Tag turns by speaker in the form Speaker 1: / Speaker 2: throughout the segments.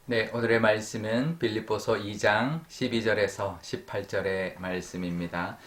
Speaker 1: 네, 오늘의 말씀은 빌립보서 2장 12절에서 18절의 말씀입니다.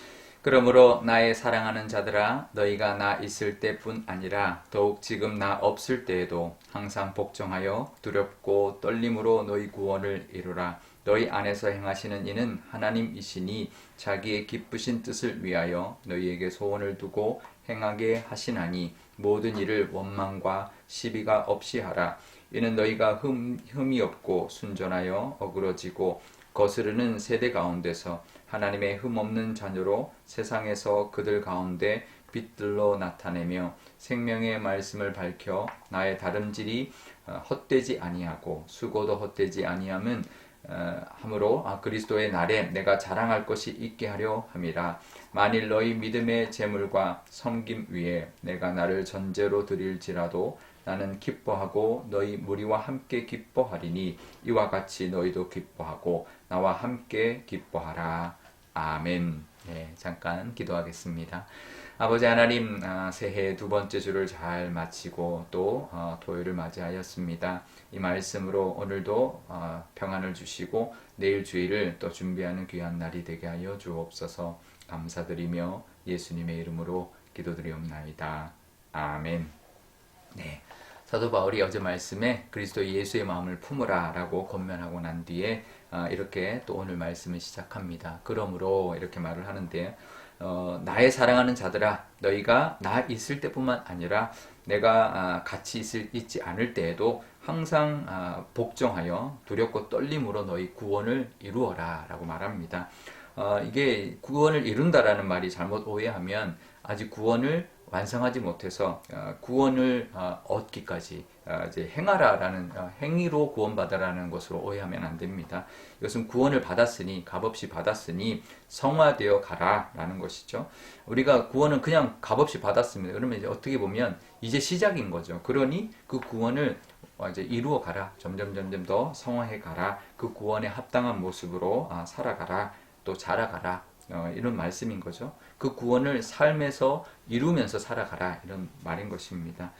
Speaker 1: 그러므로 나의 사랑하는 자들아 너희가 나 있을 때뿐 아니라 더욱 지금 나 없을 때에도 항상 복종하여 두렵고 떨림으로 너희 구원을 이루라. 너희 안에서 행하시는 이는 하나님이시니 자기의 기쁘신 뜻을 위하여 너희에게 소원을 두고 행하게 하시나니 모든 일을 원망과 시비가 없이 하라. 이는 너희가 흠이 없고 순전하여 어그러지고 거스르는 세대 가운데서 하나님의 흠 없는 자녀로 세상에서 그들 가운데 빛들로 나타내며 생명의 말씀을 밝혀 나의 다름질이 헛되지 아니하고 수고도 헛되지 아니함은 함으로 그리스도의 날에 내가 자랑할 것이 있게 하려 함이라. 만일 너희 믿음의 재물과 섬김 위에 내가 나를 전제로 드릴지라도 나는 기뻐하고 너희 무리와 함께 기뻐하리니 이와 같이 너희도 기뻐하고 나와 함께 기뻐하라. 아멘. 네, 잠깐 기도하겠습니다. 아버지 하나님, 새해 두 번째 주를 잘 마치고 또 토요일을 맞이하였습니다. 이 말씀으로 오늘도 평안을 주시고 내일 주일을 또 준비하는 귀한 날이 되게 하여 주옵소서. 감사드리며 예수님의 이름으로 기도드리옵나이다. 아멘. 네. 사도 바울이 어제 말씀에 그리스도 예수의 마음을 품으라 라고 권면하고 난 뒤에 이렇게 또 오늘 말씀을 시작합니다. 그러므로 이렇게 말을 하는데 나의 사랑하는 자들아 너희가 나 있을 때뿐만 아니라 내가 같이 있지 않을 때에도 항상 복종하여 두렵고 떨림으로 너희 구원을 이루어라 라고 말합니다. 이게 구원을 이룬다라는 말이 잘못 오해하면 아직 구원을 완성하지 못해서 구원을 얻기까지 이제 행하라라는 행위로 구원받아라는 것으로 오해하면 안 됩니다. 이것은 구원을 받았으니 값없이 받았으니 성화되어 가라라는 것이죠. 우리가 구원은 그냥 값없이 받았습니다. 그러면 이제 어떻게 보면 이제 시작인 거죠. 그러니 그 구원을 이제 이루어 가라. 점점 더 성화해 가라. 그 구원에 합당한 모습으로 살아가라. 또 자라가라. 이런 말씀인 거죠. 그 구원을 삶에서 이루면서 살아가라 이런 말인 것입니다.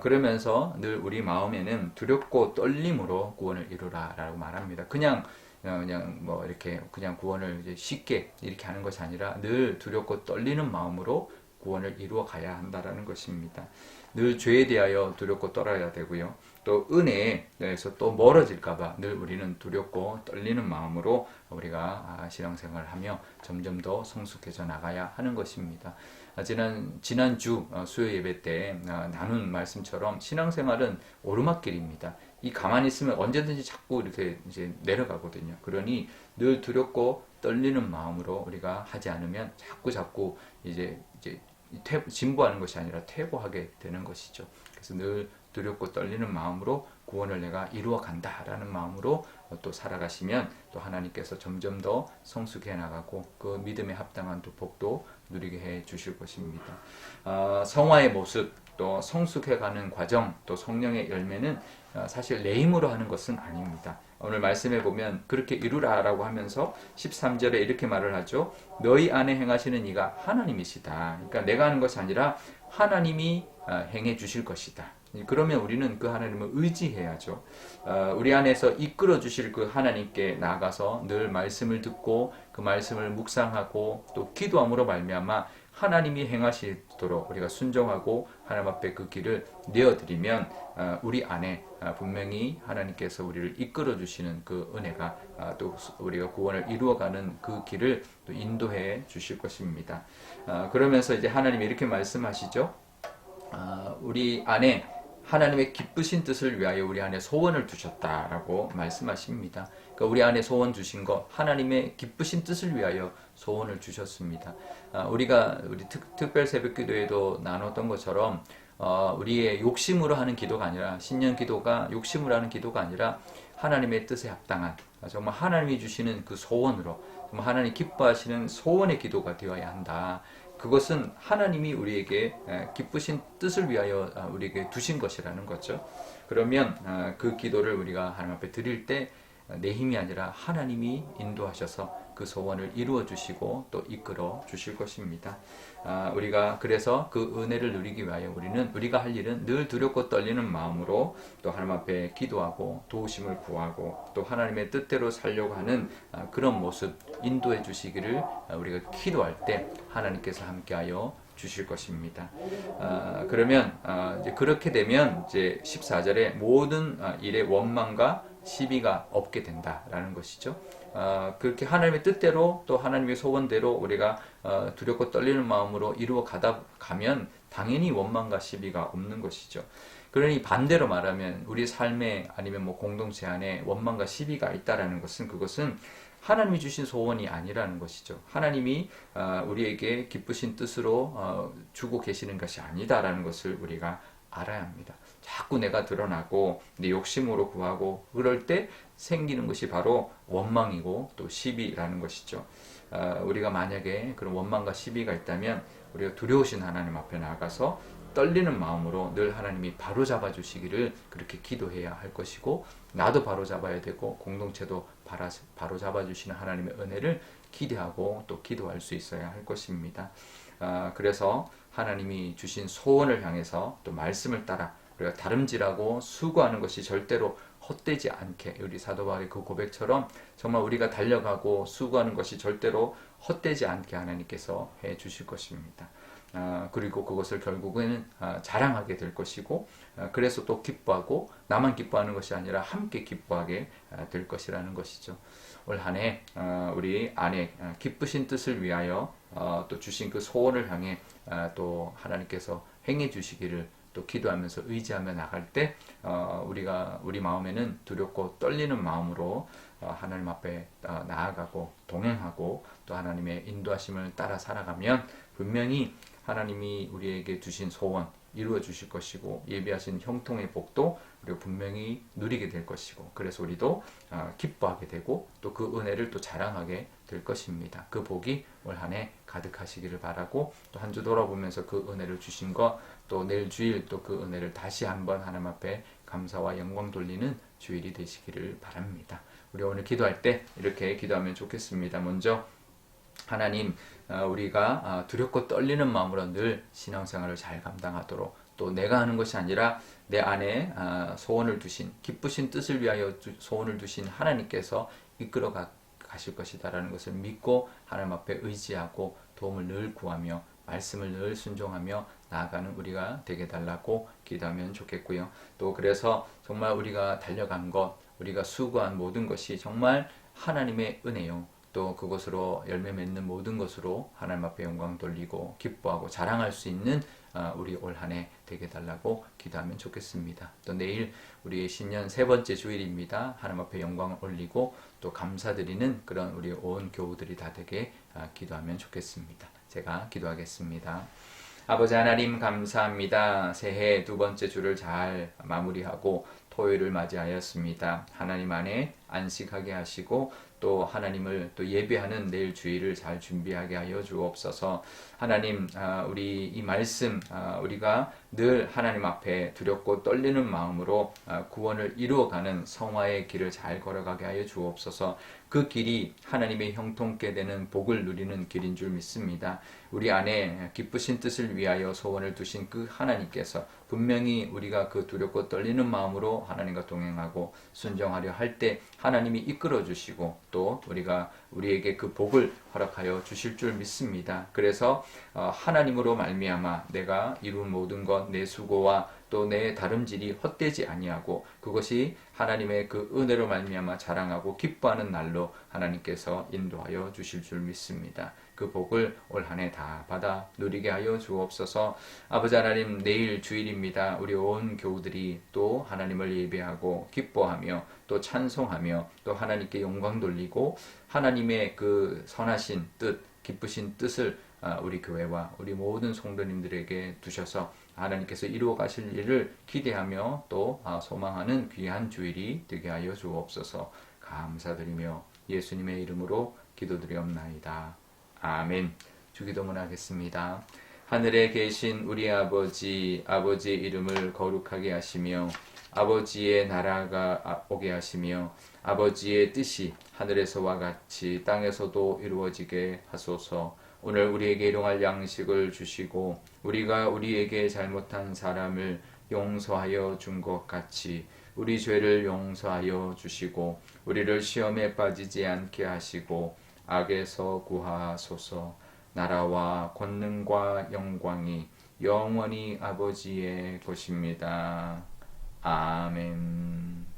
Speaker 1: 그러면서 늘 우리 마음에는 두렵고 떨림으로 구원을 이루라라고 말합니다. 그냥 뭐 이렇게 그냥 구원을 이제 쉽게 이렇게 하는 것이 아니라 늘 두렵고 떨리는 마음으로 구원을 이루어 가야 한다라는 것입니다. 늘 죄에 대하여 두렵고 떨어야 되고요. 또 은혜에서 또 멀어질까봐 늘 우리는 두렵고 떨리는 마음으로 우리가 신앙생활을 하며 점점 더 성숙해져 나가야 하는 것입니다. 지난주 수요 예배 때 나눈 말씀처럼 신앙생활은 오르막길입니다. 이 가만히 있으면 언제든지 자꾸 이렇게 이제 내려가거든요. 그러니 늘 두렵고 떨리는 마음으로 우리가 하지 않으면 자꾸 이제 진보하는 것이 아니라 퇴보하게 되는 것이죠. 그래서 늘 두렵고 떨리는 마음으로 구원을 내가 이루어 간다라는 마음으로 또 살아가시면 또 하나님께서 점점 더 성숙해 나가고 그 믿음에 합당한 또 복도 누리게 해 주실 것입니다. 성화의 모습 또 성숙해가는 과정 또 성령의 열매는 사실 내 힘으로 하는 것은 아닙니다. 오늘 말씀해 보면 그렇게 이루라라고 하면서 13절에 이렇게 말을 하죠. 너희 안에 행하시는 이가 하나님이시다. 그러니까 내가 하는 것이 아니라 하나님이 행해 주실 것이다. 그러면 우리는 그 하나님을 의지해야죠. 우리 안에서 이끌어 주실 그 하나님께 나아가서 늘 말씀을 듣고 그 말씀을 묵상하고 또 기도함으로 말미암아 하나님이 행하시도록 우리가 순종하고 하나님 앞에 그 길을 내어드리면 우리 안에 분명히 하나님께서 우리를 이끌어 주시는 그 은혜가 또 우리가 구원을 이루어가는 그 길을 또 인도해 주실 것입니다. 그러면서 이제 하나님이 이렇게 말씀하시죠. 우리 안에 하나님의 기쁘신 뜻을 위하여 우리 안에 소원을 두셨다라고 말씀하십니다. 그러니까 우리 안에 소원 주신 것, 하나님의 기쁘신 뜻을 위하여 소원을 주셨습니다. 우리가 우리 특별 새벽 기도에도 나눴던 것처럼 우리의 욕심으로 하는 기도가 아니라 신년 기도가 욕심으로 하는 기도가 아니라 하나님의 뜻에 합당한 정말 하나님이 주시는 그 소원으로 정말 하나님 기뻐하시는 소원의 기도가 되어야 한다. 그것은 하나님이 우리에게 기쁘신 뜻을 위하여 우리에게 두신 것이라는 거죠. 그러면 그 기도를 우리가 하나님 앞에 드릴 때 내 힘이 아니라 하나님이 인도하셔서 그 소원을 이루어 주시고 또 이끌어 주실 것입니다. 우리가 그래서 그 은혜를 누리기 위하여 우리가 할 일은 늘 두렵고 떨리는 마음으로 또 하나님 앞에 기도하고 도우심을 구하고 또 하나님의 뜻대로 살려고 하는 그런 모습 인도해 주시기를 우리가 기도할 때 하나님께서 함께하여 주실 것입니다. 그러면 이제 그렇게 되면 이제 14절에 모든 일의 원망과 시비가 없게 된다라는 것이죠. 그렇게 하나님의 뜻대로 또 하나님의 소원대로 우리가 두렵고 떨리는 마음으로 이루어 가면 당연히 원망과 시비가 없는 것이죠. 그러니 반대로 말하면 우리 삶에 아니면 뭐 공동체 안에 원망과 시비가 있다라는 것은 그것은 하나님이 주신 소원이 아니라는 것이죠. 하나님이 우리에게 기쁘신 뜻으로 주고 계시는 것이 아니다라는 것을 우리가 알아야 합니다. 자꾸 내가 드러나고 내 욕심으로 구하고 그럴 때 생기는 것이 바로 원망이고 또 시비라는 것이죠. 우리가 만약에 그런 원망과 시비가 있다면 우리가 두려우신 하나님 앞에 나아가서 떨리는 마음으로 늘 하나님이 바로잡아 주시기를 그렇게 기도해야 할 것이고 나도 바로잡아야 되고 공동체도 바로잡아 주시는 하나님의 은혜를 기대하고 또 기도할 수 있어야 할 것입니다. 그래서 하나님이 주신 소원을 향해서 또 말씀을 따라 우리가 다름질하고 수고하는 것이 절대로 헛되지 않게 우리 사도 바울의 그 고백처럼 정말 우리가 달려가고 수고하는 것이 절대로 헛되지 않게 하나님께서 해 주실 것입니다. 그리고 그것을 결국에는 자랑하게 될 것이고 그래서 또 기뻐하고 나만 기뻐하는 것이 아니라 함께 기뻐하게 될 것이라는 것이죠. 올 한 해 우리 안에 기쁘신 뜻을 위하여 또 주신 그 소원을 향해 또 하나님께서 행해 주시기를 또 기도하면서 의지하며 나갈 때 우리 마음에는 두렵고 떨리는 마음으로 하나님 앞에 나아가고 동행하고 또 하나님의 인도하심을 따라 살아가면 분명히 하나님이 우리에게 주신 소원 이루어 주실 것이고 예비하신 형통의 복도 우리가 분명히 누리게 될 것이고 그래서 우리도 기뻐하게 되고 또 그 은혜를 또 자랑하게 될 것입니다. 그 복이 올 한 해 가득하시기를 바라고 또 한 주 돌아보면서 그 은혜를 주신 것 또 내일 주일 또 그 은혜를 다시 한번 하나님 앞에 감사와 영광 돌리는 주일이 되시기를 바랍니다. 우리 오늘 기도할 때 이렇게 기도하면 좋겠습니다. 먼저 하나님 우리가 두렵고 떨리는 마음으로 늘 신앙생활을 잘 감당하도록 또 내가 하는 것이 아니라 내 안에 소원을 두신 기쁘신 뜻을 위하여 소원을 두신 하나님께서 이끌어 가실 것이다라는 것을 믿고 하나님 앞에 의지하고 도움을 늘 구하며 말씀을 늘 순종하며 나아가는 우리가 되게 달라고 기도하면 좋겠고요. 또 그래서 정말 우리가 달려간 것 우리가 수고한 모든 것이 정말 하나님의 은혜요. 또 그것으로 열매 맺는 모든 것으로 하나님 앞에 영광 돌리고 기뻐하고 자랑할 수 있는 우리 올 한 해 되게 달라고 기도하면 좋겠습니다. 또 내일 우리 신년 세 번째 주일입니다. 하나님 앞에 영광을 올리고 또 감사드리는 그런 우리 온 교우들이 다 되게 기도하면 좋겠습니다. 제가 기도하겠습니다. 아버지 하나님 감사합니다. 새해 두 번째 주를 잘 마무리하고 토요일을 맞이하였습니다. 하나님 안에 안식하게 하시고 또 하나님을 또 예배하는 내일 주일을 잘 준비하게 하여 주옵소서. 하나님 우리 이 말씀 우리가 늘 하나님 앞에 두렵고 떨리는 마음으로 구원을 이루어가는 성화의 길을 잘 걸어가게 하여 주옵소서. 그 길이 하나님의 형통케 되는 복을 누리는 길인 줄 믿습니다. 우리 안에 기쁘신 뜻을 위하여 소원을 두신 그 하나님께서 분명히 우리가 그 두렵고 떨리는 마음으로 하나님과 동행하고 순종하려 할 때 하나님이 이끌어 주시고 또 우리에게 그 복을 허락하여 주실 줄 믿습니다. 그래서 하나님으로 말미암아 내가 이룬 모든 것 내 수고와 또 내 다름질이 헛되지 아니하고 그것이 하나님의 그 은혜로 말미암아 자랑하고 기뻐하는 날로 하나님께서 인도하여 주실 줄 믿습니다. 그 복을 올 한 해 다 받아 누리게 하여 주옵소서. 아버지 하나님 내일 주일입니다. 우리 온 교우들이 또 하나님을 예배하고 기뻐하며 또 찬송하며 또 하나님께 영광 돌리고 하나님의 그 선하신 뜻 기쁘신 뜻을 우리 교회와 우리 모든 성도님들에게 두셔서 하나님께서 이루어 가실 일을 기대하며 또 소망하는 귀한 주일이 되게 하여 주옵소서. 감사드리며 예수님의 이름으로 기도드리옵나이다. 아멘. 주기도문 하겠습니다. 하늘에 계신 우리 아버지, 아버지의 이름을 거룩하게 하시며 아버지의 나라가 오게 하시며 아버지의 뜻이 하늘에서와 같이 땅에서도 이루어지게 하소서. 오늘 우리에게 일용할 양식을 주시고 우리가 우리에게 잘못한 사람을 용서하여 준 것 같이 우리 죄를 용서하여 주시고 우리를 시험에 빠지지 않게 하시고 악에서 구하소서. 나라와 권능과 영광이 영원히 아버지의 것입니다. 아멘.